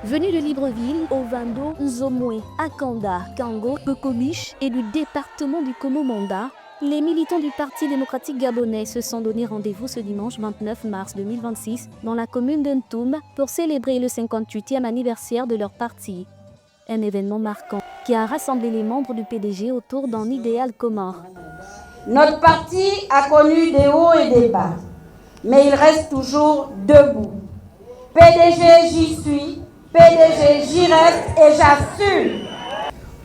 Venus de Libreville, Ovando, Nzomwe, Akanda, Kango, Kokobiche et du département du Komo-Manda, les militants du Parti démocratique gabonais se sont donné rendez-vous ce dimanche 29 mars 2026 dans la commune de Ntoum pour célébrer le 58e anniversaire de leur parti. Un événement marquant qui a rassemblé les membres du PDG autour d'un idéal commun. Notre parti a connu des hauts et des bas, mais il reste toujours debout. PDG, j'y suis, PDG, j'y reste et j'assume.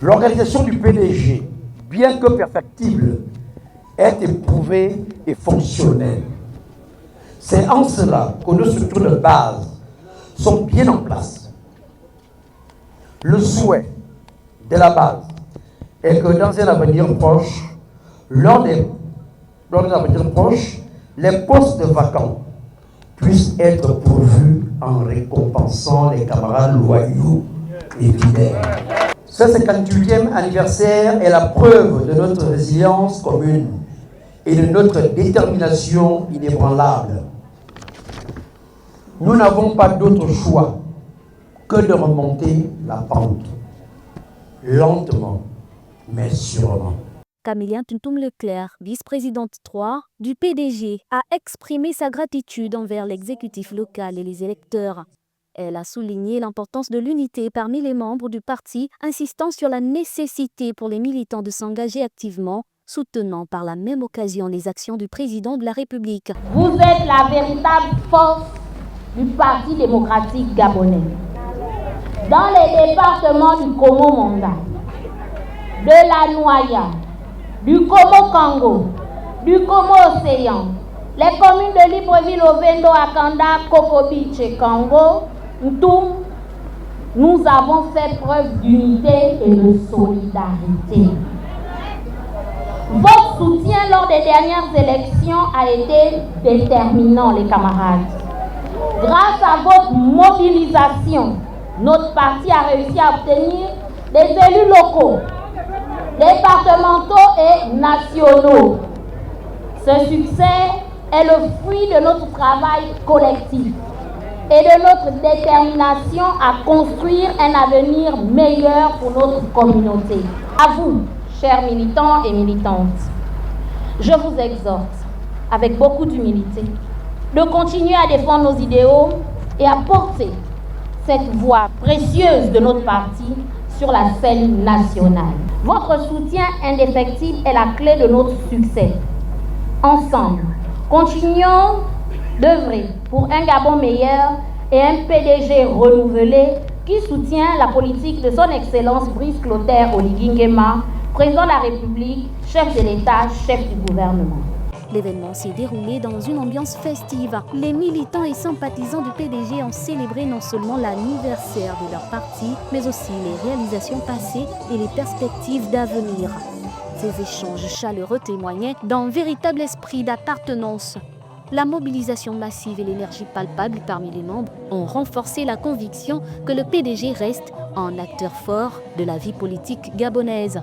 L'organisation du PDG, bien que perfectible, est éprouvée et fonctionnelle. C'est en cela que nos structures de base sont bien en place. Le souhait de la base est que dans un avenir proche, lors des avenirs proches, les postes vacants puissent être pourvus en récompensant les camarades loyaux et fidèles. Ce 58e anniversaire est la preuve de notre résilience commune et de notre détermination inébranlable. Nous n'avons pas d'autre choix que de remonter la pente, lentement, mais sûrement. Camélien Tuntum-Leclerc, vice-présidente 3 du PDG, a exprimé sa gratitude envers l'exécutif local et les électeurs. Elle a souligné l'importance de l'unité parmi les membres du parti, insistant sur la nécessité pour les militants de s'engager activement, soutenant par la même occasion les actions du président de la République. Vous êtes la véritable force du Parti démocratique gabonais. Dans les départements du Komo-Manda, de la Noya, du Komo-Kango, du Komo-Océan, les communes de Libreville, Ovendo, Akanda, Kokobiche et Kango, Ntoum, nous avons fait preuve d'unité et de solidarité. Votre soutien lors des dernières élections a été déterminant, les camarades. Grâce à votre mobilisation, notre parti a réussi à obtenir des élus locaux, départementaux et nationaux. Ce succès est le fruit de notre travail collectif et de notre détermination à construire un avenir meilleur pour notre communauté. À vous, chers militants et militantes, je vous exhorte, avec beaucoup d'humilité, de continuer à défendre nos idéaux et à porter cette voix précieuse de notre parti sur la scène nationale. Votre soutien indéfectible est la clé de notre succès. Ensemble, continuons d'œuvrer pour un Gabon meilleur et un PDG renouvelé qui soutient la politique de son Excellence Brice Clotaire Oligui Nguema, président de la République, chef de l'État, chef du gouvernement. L'événement s'est déroulé dans une ambiance festive. Les militants et sympathisants du PDG ont célébré non seulement l'anniversaire de leur parti, mais aussi les réalisations passées et les perspectives d'avenir. Ces échanges chaleureux témoignaient d'un véritable esprit d'appartenance. La mobilisation massive et l'énergie palpable parmi les membres ont renforcé la conviction que le PDG reste un acteur fort de la vie politique gabonaise.